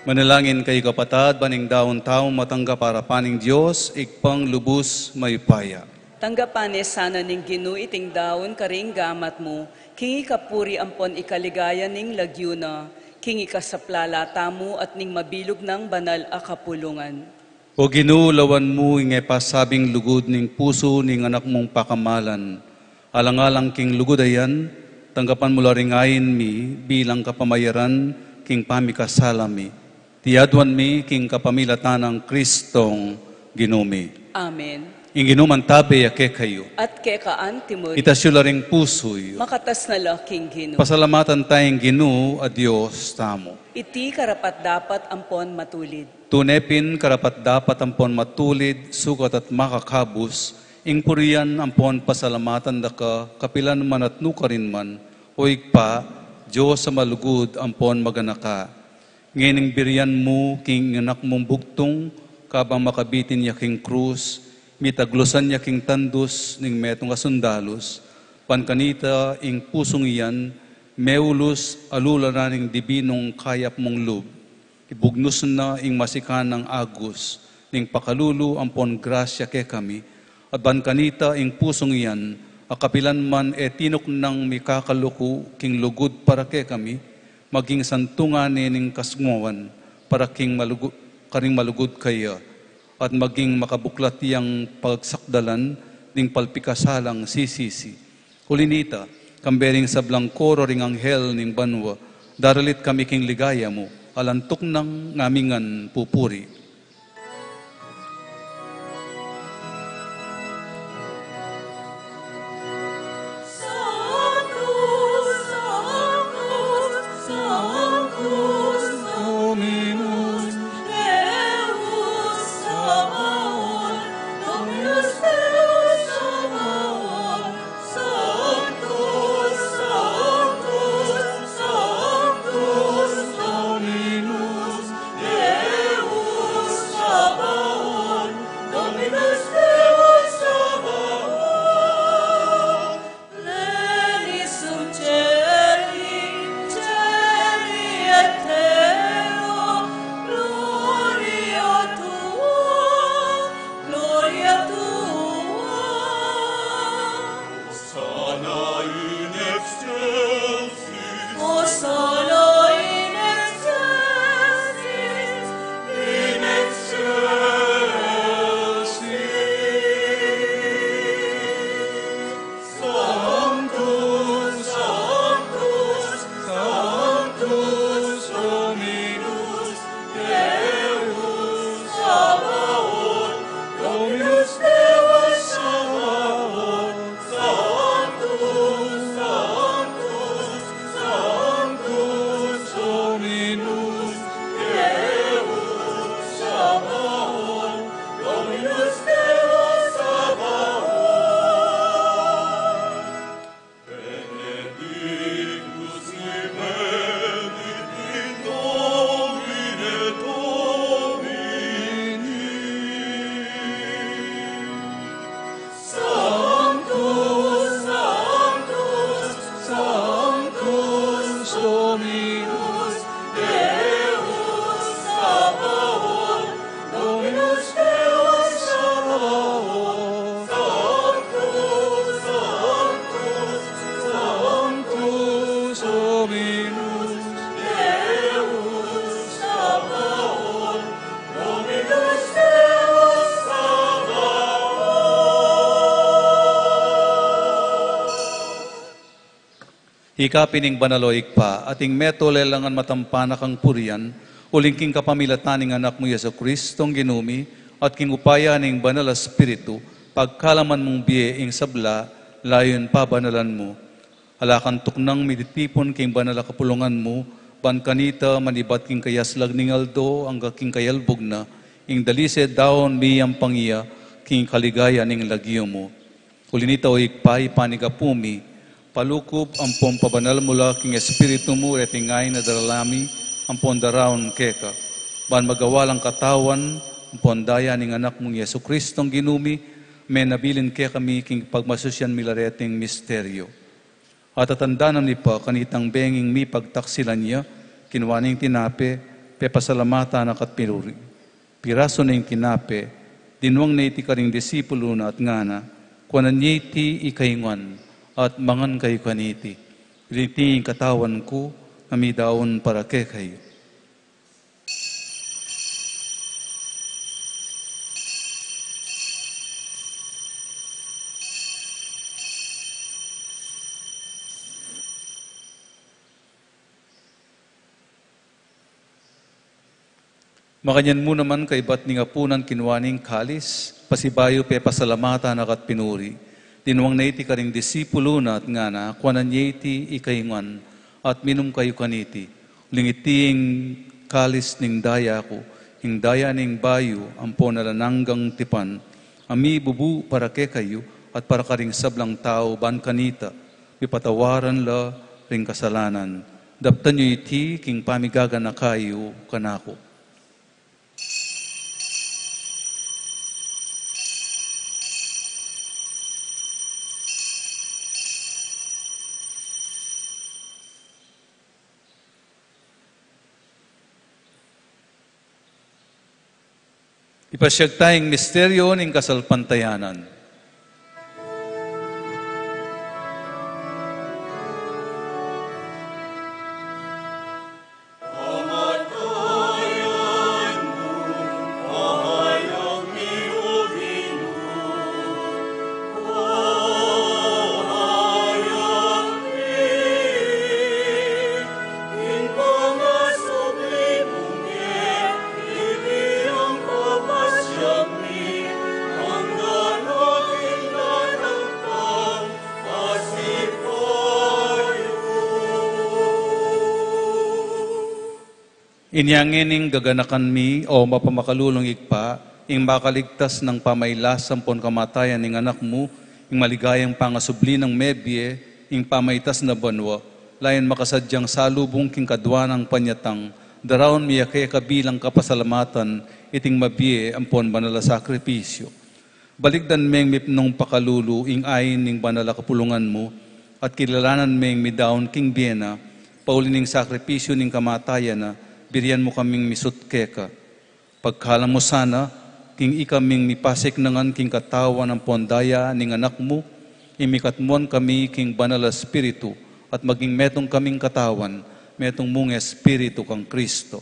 Manalangin kay kapatad, baning daon taong matangga para paning Diyos, ikpang lubos mayupaya. Tanggapan sana ning Ginu iting daon karing gamat mo, kingi kapuri ampon ikaligaya ning lagyuna, kingi kasaplalata mo at ning mabilog ng banal a kapulungan. O ginulawan mo ingay pasabing lugod ning puso ning anak mong pakamalan. Alang-alang king lugodayan, tanggapan mo laringayin mi bilang kapamayaran king pamikasalami. Tiadwan mi king kapamilatan ng Kristong Ginumi. Amen. Ing ginuman tabi ake kayo. At kekaan timur, Itasyo laring pusoy. makatas na laking Ginu. Pasalamatan tayong Ginu a Diyos tamo. Iti karapat dapat ampon matulid. Tunepin karapat dapat ampon matulid, sukat at makakabus, ing puriyan ampon pasalamatan da ka, kapilan man at nukarin man, o ikpa, Diyos sa malugod ampon maganaka. Ngining biryan mo, king anak mong bugtong, kabang makabitin niya king krus, mitaglusan niya king tandus, ning metong asundalos, pankanita ing pusong iyan, meulus alula na ning dibinong kayap mong lub, ibugnos na ing masikan ng agus, ning pakalulu ampon grasya ke kami, at bankanita ing pusong iyan, akapilan man tinok ng mikakaluku king lugod para ke kami, maging santungan ning kasnguan para king karing malugod kaya, at maging makabuklat yang pagsakdalan ning palpikasalang sisisi. Kulinita, kambering sa blangkoro ring anghel ning banwa, daralit kami king ligaya mo, alantok ng ngamingan pupuri. Ikapining banaloik pa, ating metolelangan matampanak ang purian, uling king kapamilataning anak mo Yesu Kristong Ginumi, at king upaya ning banal a Espiritu, pagkalaman mong biye ing sabla, layon pa banalan mo. Alakan tuknang miditipon king banal a kapulungan mo, bankanita manibat king kayaslag ning aldo, ang king kayalbog na, ing dalise daon miyang pangiya, king kaligaya ning lagyo mo. Ulinita o ikpay panigapumi, palukup ang pabanal mula king Espiritu mo retingay na daralami ang pondaraon keka. Ban magawalang katawan ang pondaya ning anak mong Yesu Kristong Ginumi, may nabilin ke kami king pagmasusyan milareting misteryo. At atandanan ni pa kanitang benging mi pagtaksilan niya, kinwaning tinape, pepasalamata na kat pinuri. Piraso na yung tinape, dinwang na iti karing disipulo na at ngana, kuanan niya iti ikaingan, at mangan kayo kaniti. Iti katawan ko, amidaon para ke kayo. Makanyan mo naman kay bat ni ngapunan kinwaning kalis, pasibayo pe pasalamata na kat pinuri. Dinwang na iti karing disipulo na at nga na, kuanan niya iti ikaingan, at minum kayo kaniti. Lingiting kalis ning daya ko, ing daya ning bayo, ampo nalananggang tipan, ami bubu para ke kayo, at para karing sablang tao, ban kanita, ipatawaran la ring kasalanan. Daptan nyo iti, king pamigaga na kayo, kanako. Ipasyag tayong misteryo ng kasalpantayanan. Inyangining gaganakan mi o mapamakalulong ikpa, ing makaligtas ng pamaylas sampon kamatayan ng anak mo, ing maligayang pangasubli ng mebye, ing pamaytas na banwa, layan makasadyang salubong king kadwa ng panyatang, daraon miyake kabilang kapasalamatan, iting mabye ampon banala sakripisyo. Baligdan meng mipnong pakalulu, ing ayin ning banala kapulungan mo, at kilalanan meng midaon king biena, paulining sakripisyo ning kamatayan na, biriyan mo kaming misut keka. Pagkalam mo sana, king ikaming mipasik nangan king katawan ng pondaya ning anak mo, imikatmuan kami king banal espiritu, at maging metong kaming katawan, metong mong espiritu kang Kristo.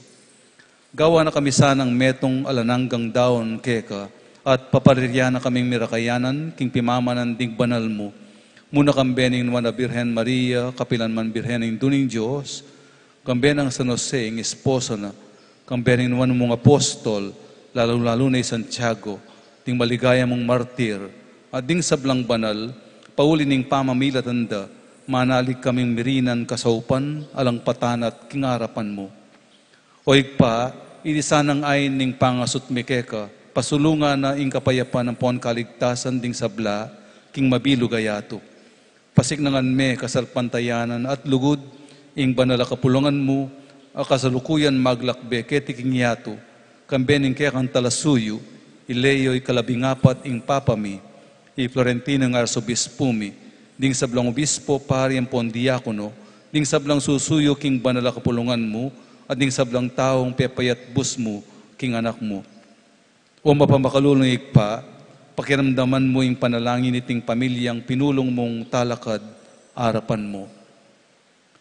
Gawa na kami sanang metong alananggang daon keka, at paparirya na kaming mirakayanan, king pimamanan ding banal mo. Muna kambening naman na Birhen Maria, kapilan man Birhen ng Duning Diyos, kambenang San Jose, ang esposo na, kambenang naman mong apostol, lalo-lalo na Santiago, ting maligaya mong martir, at ding sablang banal, pauli ning pamamilatanda, manalig kaming mirinan kasaupan, alang patan at kingarapan mo. O ikpa, ilisanang ayin ning pangasut mikeka, pasulungan na ing kapayapan ng pon kaligtasan ding sabla, king mabilo gayato. Pasignangan me kasalpantayanan at lugod, ing banala kapulungan mo, akasalukuyan maglakbe ketiking yato, kambening kaya kang talasuyo, ileyo'y kalabingapat ing papami, i-Florentinang arsobispumi, ding sablang obispo pari ang pondiakono, ding sablang susuyo king banala kapulungan mo, at ding sablang taong pepayat bus mo, king anak mo. O mapamakalulong ikpa, pakiramdaman mo ing panalangin iting pamilyang pinulong mong talakad, arapan mo.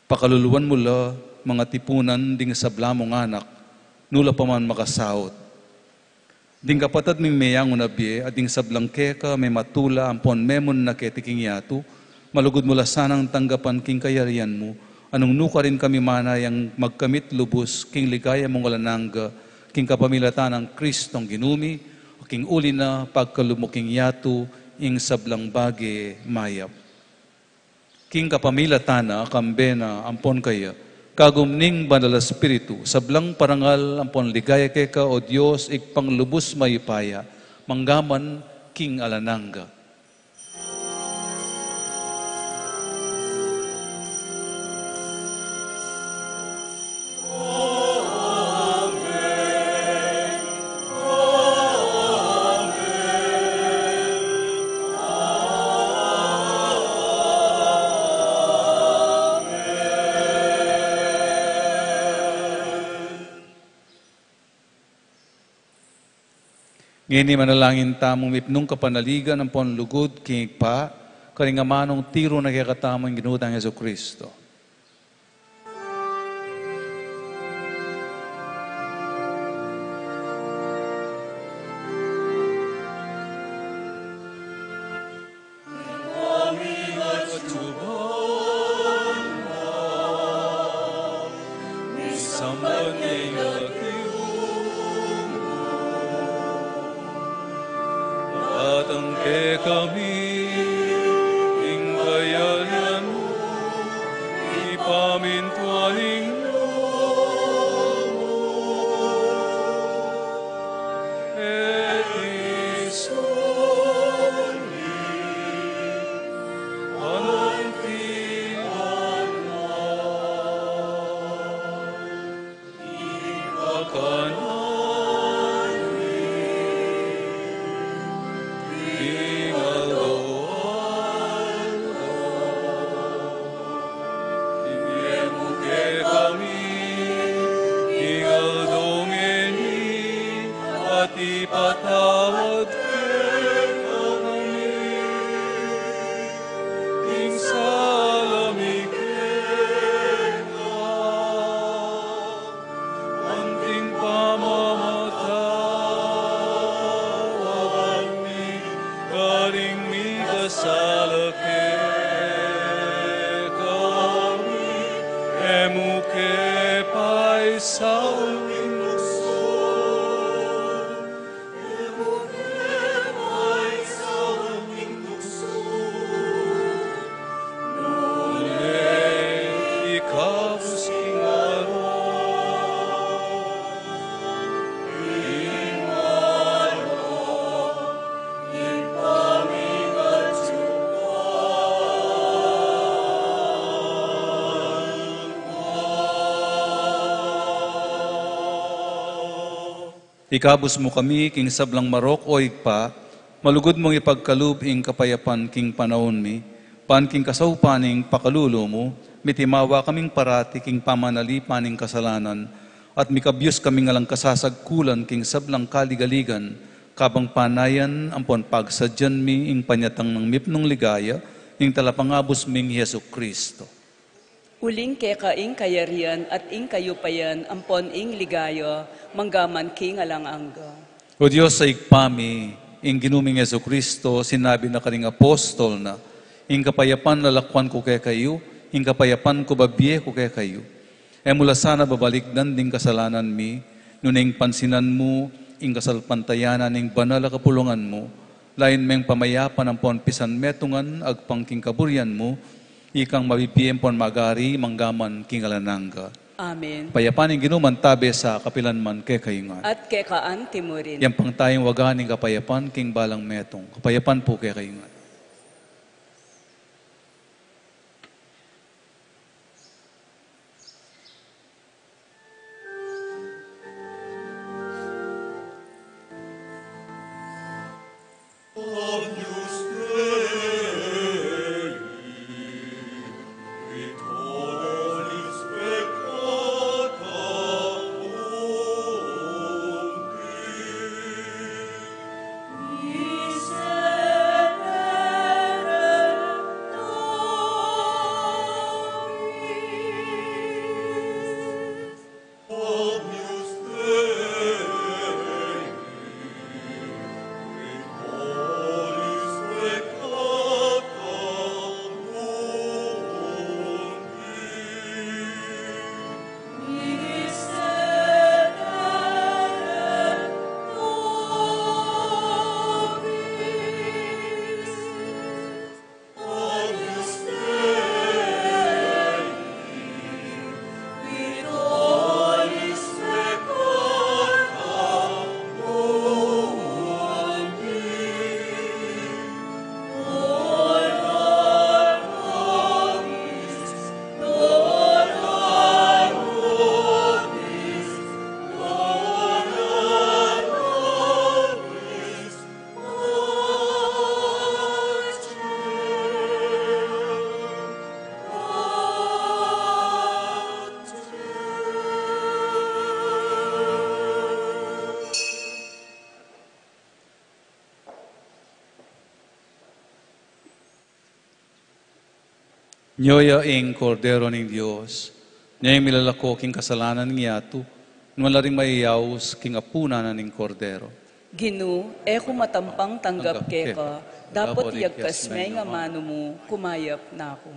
Pakaluluan mo la, mga tipunan ding sabla mong anak, nula pa man makasaot. Ding kapatad ming mayang unabye, at ding sablang keka may matula ampon memon na ketiking yato, malugod mo la sanang tanggapan king kayarian mo, anong nuka rin kami manayang magkamit lubos, king ligaya mong alanangga, king kapamilatan ng Kristong ginumi, king uli na pagkalumuking yato, ing sablang bage mayap. King kapamilatana, kambena, ampon kaya, kagumning banal espiritu, sablang parangal, ampon ligaya keka, o Diyos, ikpanglubos mayupaya, manggaman, king alanangga. Ngini manalangin tamong mipnong kapanaligan ng ponlugod king pa, karingamanong tiro na kaya katamong ginutang Yesu Kristo. Ikabus mo kami, king sablang marok o igpa, malugod mong ipagkalub ing kapayapan king panahon mi, pan king kasaupaning pakalulo mo, mitimawa kaming parati king pamanalipaning kasalanan, at mikabyos kami ngalang kasasagkulan king sablang kaligaligan, kabang panayan ampon pagsadyan mi ing panyatang ng mipnong ligaya, ing talapangabos ming Yesu Kristo. Uling keka ing kayarian at ing kayupayan ampon ing ligaya, manggaman king alangangga. O Diyos sa igpami, ing ginuming Yesu Kristo, sinabi na kaning apostol na, ing kapayapan lalakwan ko kay kayo, ing kapayapan ko babye ko kay kayo. E mula sana babalikdan ding kasalanan mi, nuning pansinan mo, ing kasalpantayanan ing banal a kapulungan mo, lain meng pamayapan ampon pisan metungan agpangking kaburyan mo, ikang mabibiyem pon magari manggaman king alanangga. Amen. Payapaning ginuman tabe sa kapilanman kay kayungan. At kekaan timurin. Yang pang tayong waganing kapayapan king balang metong. Kapayapan po kay kayungan. Nyoya ing kordero ning Dios, niya yung milalako king kasalanan ng yato, wala rin maiyaws king apuna na ning kordero. Ginu, eko matampang tanggap keka, dapat yagkas may nga mano mo, kumayap na ako.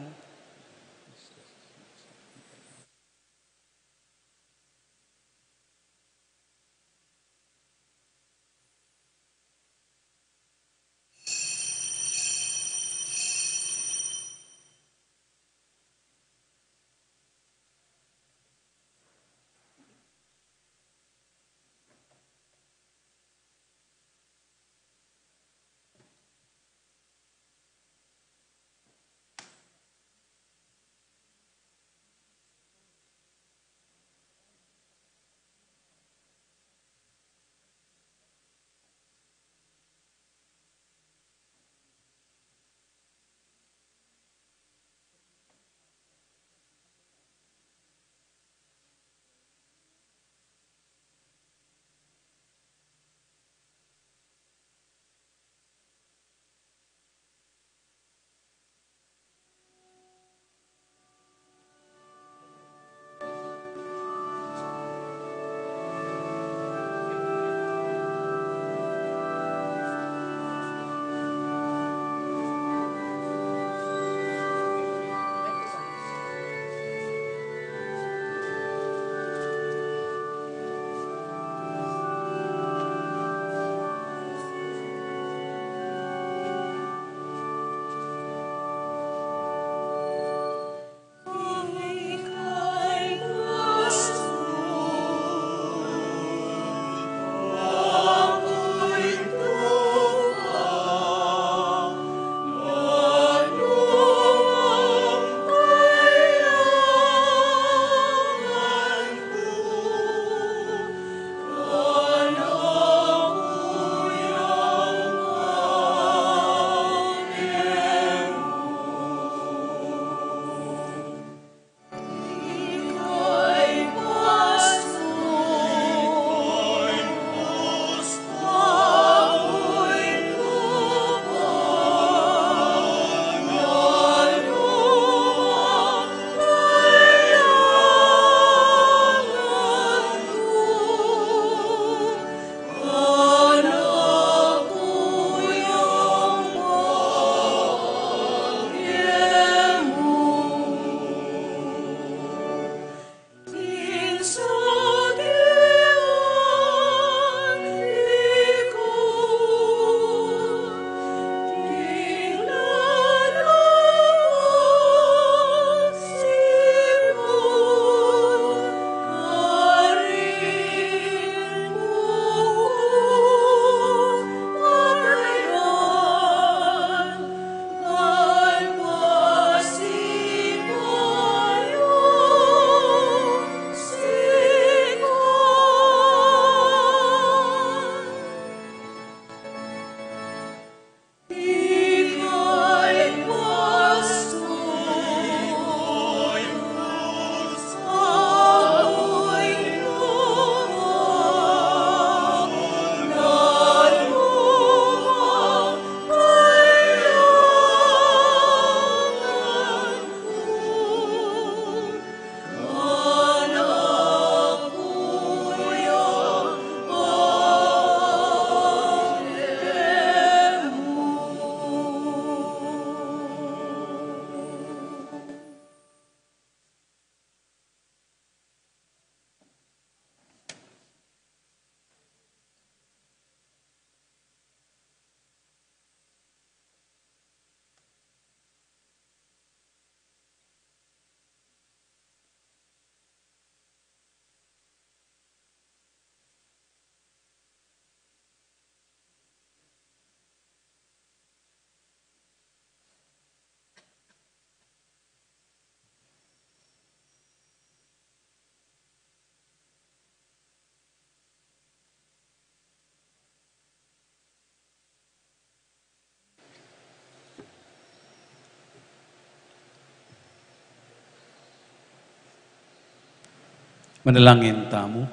Manalangin tamo.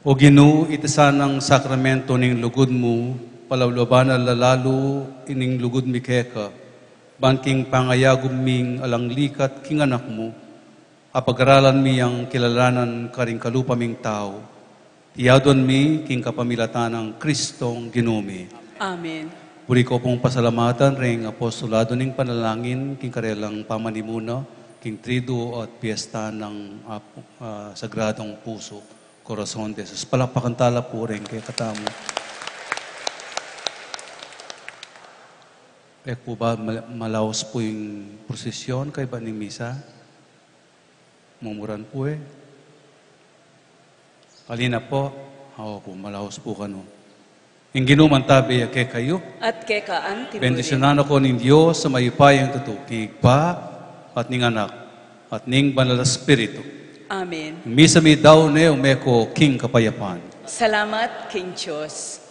O Ginoo, iti sanang sakramento ning lugod mo, palawlaban lalalu ining lugod mi keka, banking pangayagum ming alang likat king anak mo, apag-aralan mi ang kilalanan karing kalupa ming tao, tiyadon mi king kapamilatan ng Kristong ginumi. Amen. Puri ko pong pasalamatan ring apostolado ning panalangin king karelang pamanimuna, king trido at piyesta ng Sagradong Puso, Corazon de Jesus. Palakpakan tala po rin kay katamo. Po ba malaos po yung prosesyon kay ba ni Misa? Mumuran po Kalina po. Oo po, malaos po kano. Yung ginuman tabi kay kayo. At kekaan tinurin. Bendisyonan ako ng Diyos sa mayupayang tutukig pa at ning anak at ning banal na Espiritu. Amen. Misa mi daw ne umeko king kapayapan. Salamat, King Diyos.